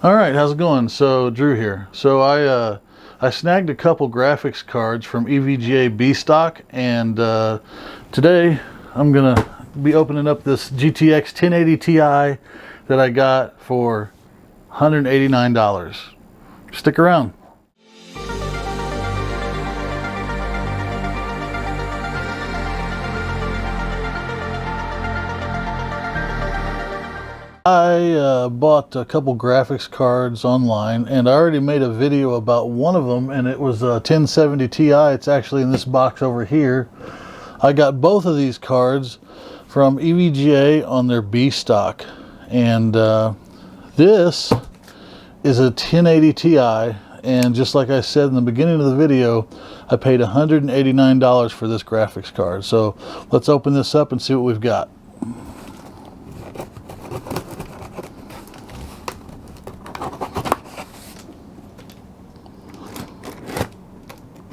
All right, how's it going? So Drew here. So I snagged a couple graphics cards from EVGA B-Stock, and today I'm gonna be opening up this GTX 1080 Ti that I got for $189. Stick around. I bought a couple graphics cards online, and I already made a video about one of them, and it was a 1070 Ti. It's actually in this box over here. I got both of these cards from EVGA on their B-Stock, and this is a 1080 Ti, and just like I said in the beginning of the video, I paid $189 for this graphics card. So let's open this up and see what we've got.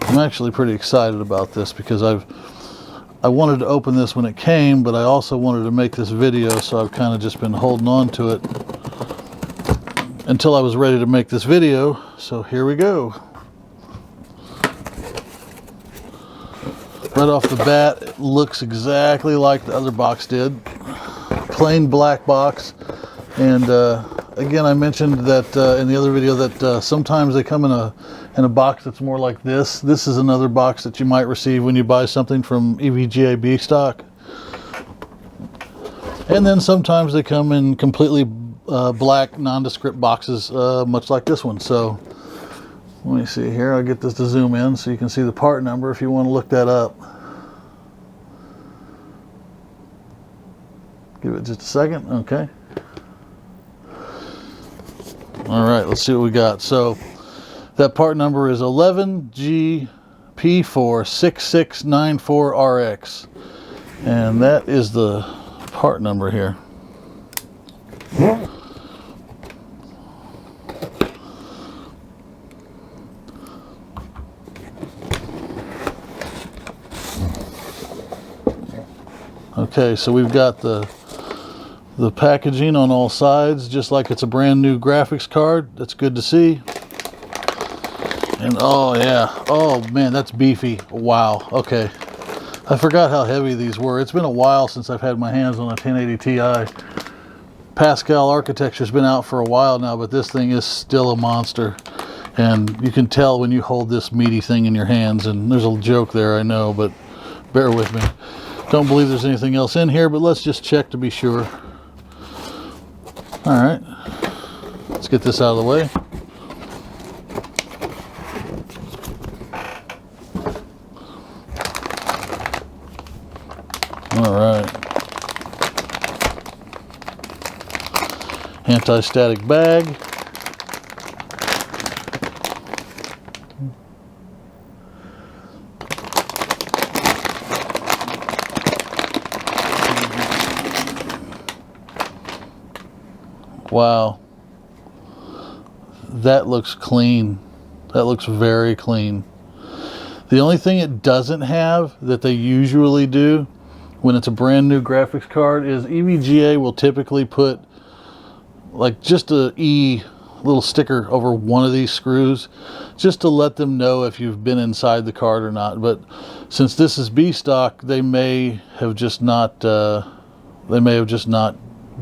I'm actually pretty excited about this because I wanted to open this when it came, but I also wanted to make this video, so I've kind of just been holding on to it until I was ready to make this video. So here we go. Right off the bat, it looks exactly like the other box did. Plain black box. And again, I mentioned that in the other video that sometimes they come in a box that's more like this. This is another box that you might receive when you buy something from EVGA B-Stock. And then sometimes they come in completely black nondescript boxes, much like this one. So let me see here. I'll get this to zoom in so you can see the part number if you want to look that up. Give it just a second. Okay. All right, let's see what we got. So that part number is 11G P46694RX, and that is the part number here. Okay, so we've got the packaging on all sides, just like it's a brand new graphics card. That's good to see. And oh yeah, oh man, that's beefy. Wow. Okay, I forgot how heavy these were. It's been a while since I've had my hands on a 1080 Ti. Pascal architecture's been out for a while now, but this thing is still a monster. And you can tell when you hold this meaty thing in your hands. And there's a joke there, I know, but bear with me. Don't believe there's anything else in here, but let's just check to be sure. All right, let's get this out of the way. All right. Anti-static bag. Wow. That looks clean. That looks very clean. The only thing it doesn't have that they usually do when it's a brand new graphics card is EVGA will typically put like just a little sticker over one of these screws just to let them know if you've been inside the card or not. But since this is B-Stock, they may have just not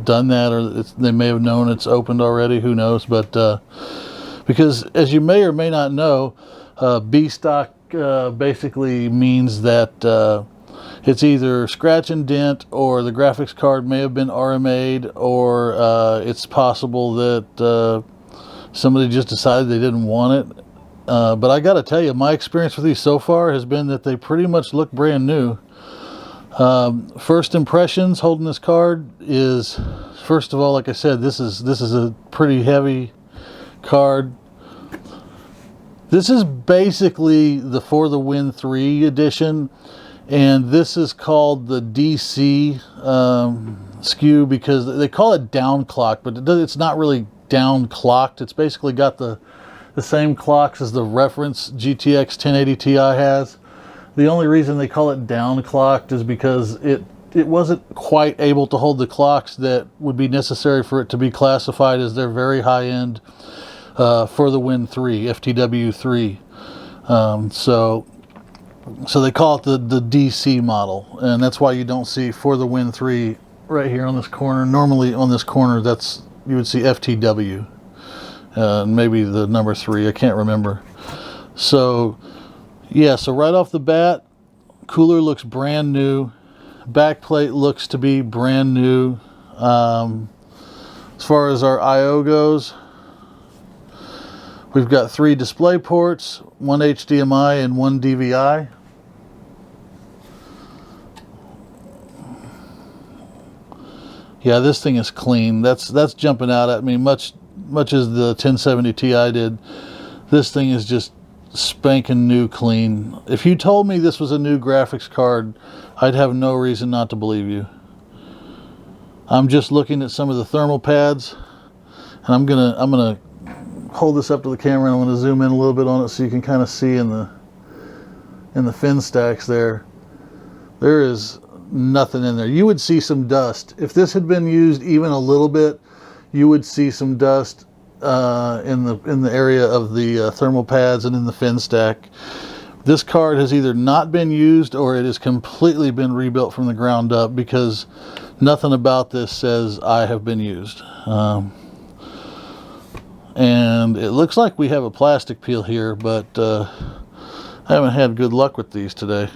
done that, or they may have known it's opened already, who knows. But because as you may or may not know, B-Stock basically means that it's either scratch and dent, or the graphics card may have been RMA'd, or it's possible that somebody just decided they didn't want it. But I gotta tell you, my experience with these so far has been that they pretty much look brand new. First impressions holding this card is, first of all, like I said, this is a pretty heavy card. This is basically the For the Win 3 edition, and this is called the DC SKU because they call it downclocked, but it's not really downclocked. It's basically got the same clocks as the reference GTX 1080 Ti has. The only reason they call it downclocked is because it it wasn't quite able to hold the clocks that would be necessary for it to be classified as their very high end For the Win 3, FTW 3. So they call it the DC model, and that's why you don't see For the Win 3 right here on this corner. Normally on this corner, you would see FTW, maybe the number 3. I can't remember. So yeah, so right off the bat, cooler looks brand new. Backplate looks to be brand new. As far as our I/O goes, we've got 3 display ports, 1 HDMI and 1 DVI. Yeah, this thing is clean. That's jumping out at me much as the 1070 Ti did. This thing is just spanking new clean. If you told me this was a new graphics card, I'd have no reason not to believe you. I'm just looking at some of the thermal pads, and I'm gonna hold this up to the camera, and I'm gonna zoom in a little bit on it so you can kind of see in the fin stacks there. There is nothing in there. You would see some dust. If this had been used even a little bit, you would see some dust in the area of the thermal pads and in the fin stack. This card has either not been used or it has completely been rebuilt from the ground up, because nothing about this says I have been used. And it looks like we have a plastic peel here, but I haven't had good luck with these today.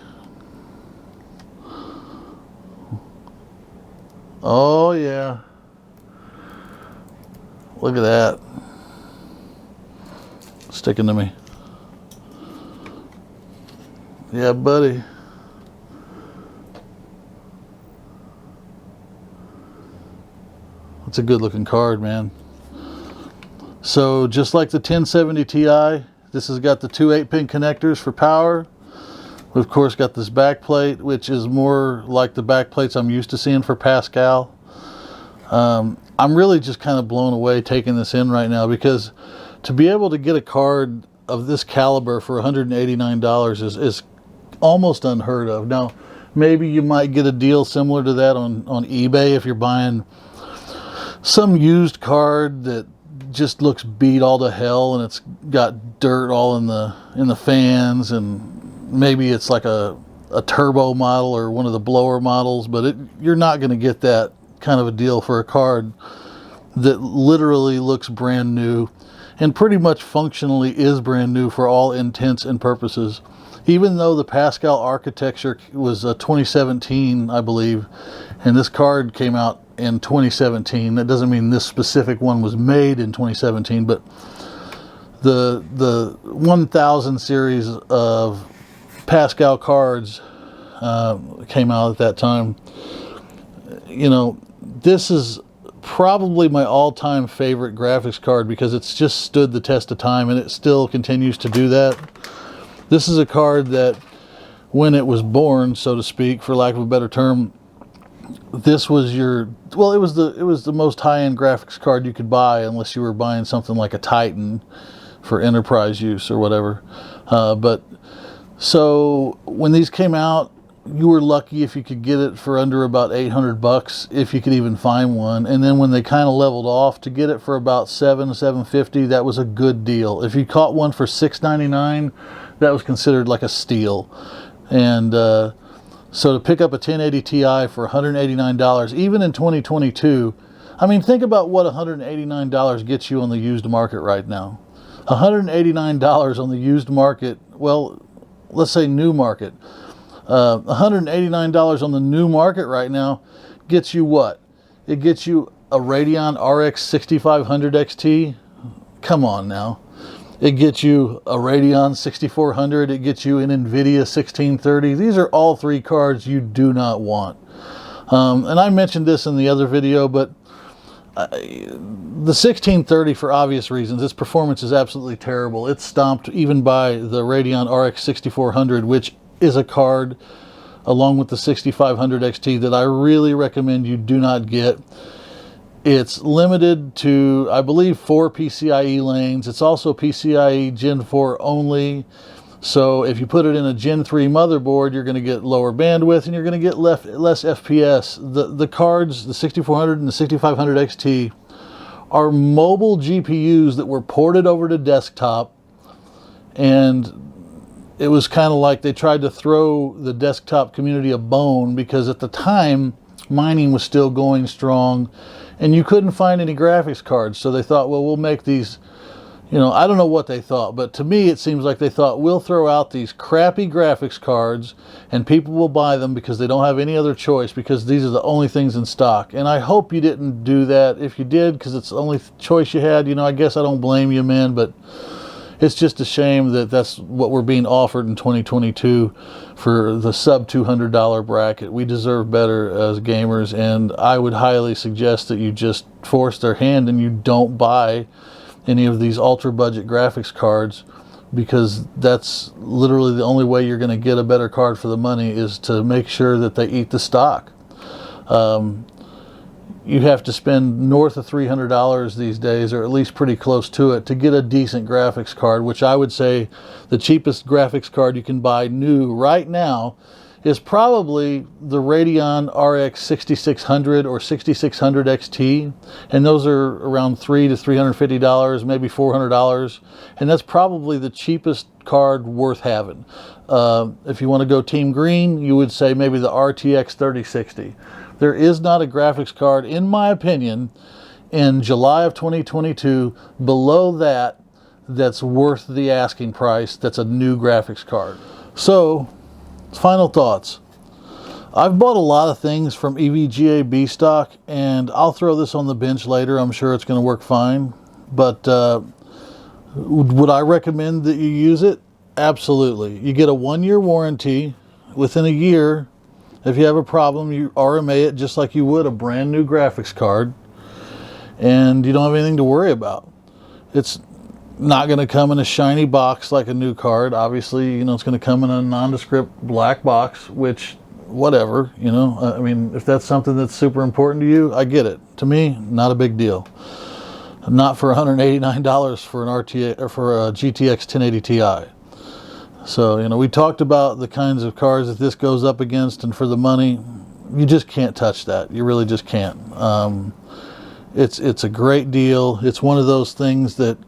Oh yeah, look at that, sticking to me. Yeah, buddy. That's a good looking card, man. So just like the 1070 Ti, this has got the 2 8-pin connectors for power. We've of course got this back plate, which is more like the back plates I'm used to seeing for Pascal. I'm really just kind of blown away taking this in right now, because to be able to get a card of this caliber for $189 is almost unheard of. Now, maybe you might get a deal similar to that on eBay if you're buying some used card that just looks beat all to hell and it's got dirt all in the fans, and maybe it's like a turbo model or one of the blower models, but you're not going to get that kind of a deal for a card that literally looks brand new and pretty much functionally is brand new for all intents and purposes. Even though the Pascal architecture was 2017, I believe, and this card came out in 2017. That doesn't mean this specific one was made in 2017, but the 1000 series of Pascal cards came out at that time. You know, this is probably my all-time favorite graphics card because it's just stood the test of time, and it still continues to do that. This is a card that, when it was born, so to speak, for lack of a better term, this was it was the most high-end graphics card you could buy, unless you were buying something like a Titan for enterprise use or whatever. But so when these came out, you were lucky if you could get it for under about $800, if you could even find one. And then when they kind of leveled off, to get it for about $750, that was a good deal. If you caught one for $699, that was considered like a steal. And so to pick up a 1080 Ti for $189, even in 2022, I mean, think about what $189 gets you on the used market right now. $189 on the used market, well, let's say new market. $189 on the new market right now gets you what? It gets you a Radeon RX 6500 XT. Come on now. It gets you a Radeon 6400. It gets you an Nvidia 1630. These are all 3 cards you do not want. And I mentioned this in the other video, but the 1630, for obvious reasons, its performance is absolutely terrible. It's stomped even by the Radeon RX 6400, which is a card, along with the 6500 XT, that I really recommend you do not get. It's limited to, I believe, 4 PCIe lanes. It's also PCIe Gen 4 only. So if you put it in a Gen 3 motherboard, you're going to get lower bandwidth and you're going to get less FPS. The cards, the 6400 and the 6500 XT, are mobile GPUs that were ported over to desktop, and it was kind of like they tried to throw the desktop community a bone, because at the time mining was still going strong and you couldn't find any graphics cards. So they thought, well, we'll make these, I don't know what they thought, but to me it seems like they thought, we'll throw out these crappy graphics cards and people will buy them because they don't have any other choice, because these are the only things in stock. And I hope you didn't do that. If you did, because it's the only choice you had, I guess I don't blame you, man, but it's just a shame that that's what we're being offered in 2022 for the sub $200 bracket. We deserve better as gamers, and I would highly suggest that you just force their hand and you don't buy any of these ultra budget graphics cards, because that's literally the only way you're going to get a better card for the money, is to make sure that they eat the stock. You have to spend north of $300 these days, or at least pretty close to it, to get a decent graphics card, which I would say the cheapest graphics card you can buy new right now is probably the Radeon RX 6600 or 6600 XT, and those are around $300 to $350, maybe $400, and that's probably the cheapest card worth having. If you want to go Team Green, you would say maybe the RTX 3060. There is not a graphics card, in my opinion, in July of 2022 below that that's worth the asking price, that's a new graphics card. So, final thoughts. I've bought a lot of things from EVGA B-Stock, and I'll throw this on the bench later. I'm sure it's going to work fine. But would I recommend that you use it? Absolutely. You get a 1-year warranty. Within a year, if you have a problem, you RMA it just like you would a brand new graphics card, and you don't have anything to worry about. It's not going to come in a shiny box like a new card. Obviously, it's going to come in a nondescript black box, which, whatever, I mean, if that's something that's super important to you, I get it. To me, not a big deal. Not for $189 for an RTA or for a GTX 1080 Ti. So, we talked about the kinds of cars that this goes up against, and for the money, you just can't touch that. You really just can't. It's a great deal. It's one of those things that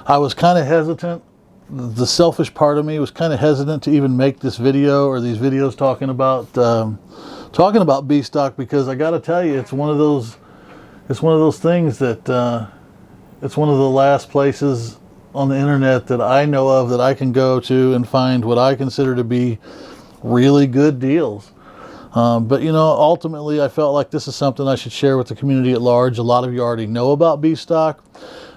I was kind of hesitant. The selfish part of me was kind of hesitant to even make this video or these videos talking about B-Stock, because I got to tell you, it's one of those things that it's one of the last places on the internet that I know of that I can go to and find what I consider to be really good deals. But ultimately I felt like this is something I should share with the community at large. A lot of you already know about B-Stock.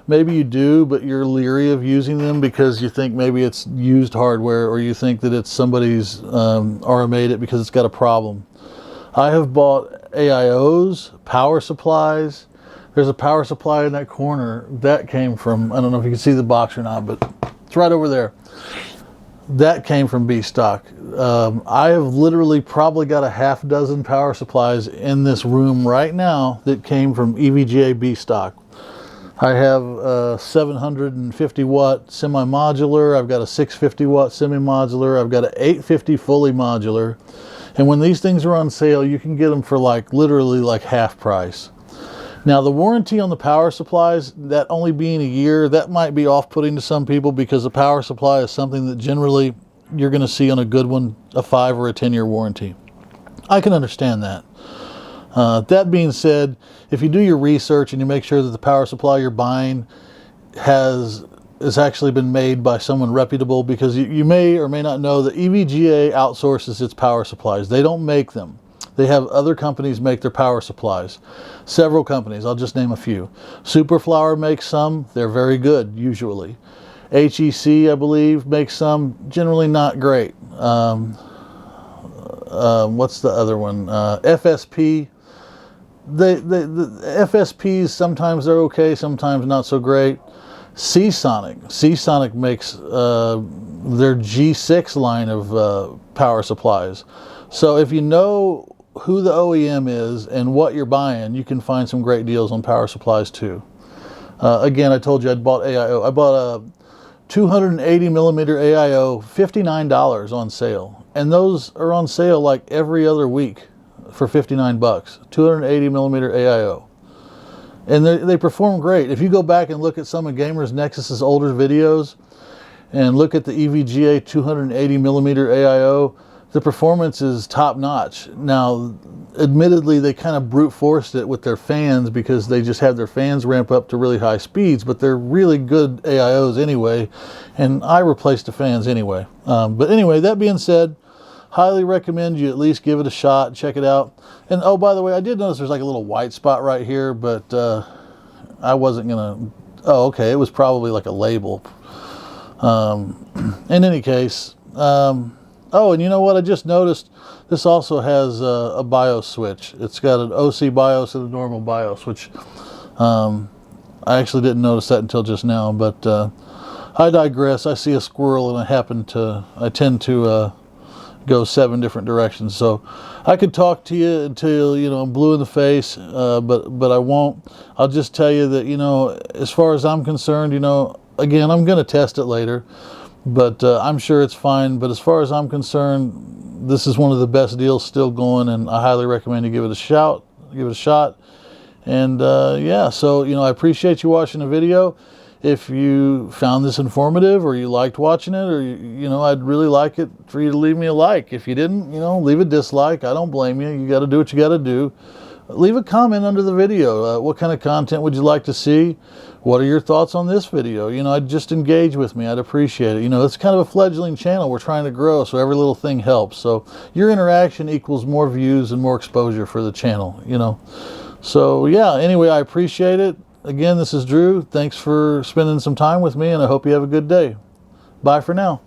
Maybe you do, but you're leery of using them because you think maybe it's used hardware, or you think that it's somebody's RMA'd it because it's got a problem. I have bought AIOs, power supplies. There's a power supply in that corner. That came from, I don't know if you can see the box or not, but it's right over there. That came from B-Stock. I have literally probably got a half dozen power supplies in this room right now that came from EVGA B-Stock. I have a 750 watt semi-modular. I've got a 650 watt semi-modular. I've got an 850 fully modular. And when these things are on sale, you can get them for literally half price. Now, the warranty on the power supplies, that only being a year, that might be off-putting to some people, because the power supply is something that generally you're going to see on a good one, a 5 or a 10-year warranty. I can understand that. That being said, if you do your research and you make sure that the power supply you're buying has actually been made by someone reputable, because you may or may not know that EVGA outsources its power supplies. They don't make them. They have other companies make their power supplies. Several companies, I'll just name a few. Superflower makes some, they're very good, usually. HEC, I believe, makes some, generally not great. What's the other one? FSP. The FSPs, sometimes they're okay, sometimes not so great. Seasonic makes their G6 line of power supplies. So if you know who the OEM is and what you're buying, you can find some great deals on power supplies too. Again, I told you I'd bought AIO. I bought a 280 millimeter AIO, $59 on sale. And those are on sale like every other week for 59 bucks. 280 millimeter AIO. And they perform great. If you go back and look at some of Gamers Nexus's older videos and look at the EVGA 280 millimeter AIO, the performance is top notch. Now, admittedly, they kind of brute forced it with their fans because they just had their fans ramp up to really high speeds, but they're really good AIOs anyway, and I replaced the fans anyway. But anyway, that being said, highly recommend you at least give it a shot, check it out. And oh, by the way, I did notice there's like a little white spot right here, but I wasn't gonna, oh, okay, it was probably like a label. In any case, oh, and you know what? I just noticed this also has a BIOS switch. It's got an OC BIOS and a normal BIOS, which I actually didn't notice that until just now. But I digress. I see a squirrel, and I tend to go 7 different directions. So I could talk to you until, you know, I'm blue in the face, but I won't. I'll just tell you that, you know, as far as I'm concerned, you know, again, I'm going to test it later. But I'm sure it's fine. But as far as I'm concerned, this is one of the best deals still going, and I highly recommend you give it a shot. And yeah, so, you know, I appreciate you watching the video. If you found this informative or you liked watching it, or, you know, I'd really like it for you to leave me a like. If you didn't, you know, leave a dislike. I don't blame you. You got to do what you got to do. Leave a comment under the video. What kind of content would you like to see? What are your thoughts on this video? You know, I'd just engage with me. I'd appreciate it. You know, it's kind of a fledgling channel. We're trying to grow, so every little thing helps. So your interaction equals more views and more exposure for the channel, you know. So yeah, anyway, I appreciate it. Again, this is Drew. Thanks for spending some time with me, and I hope you have a good day. Bye for now.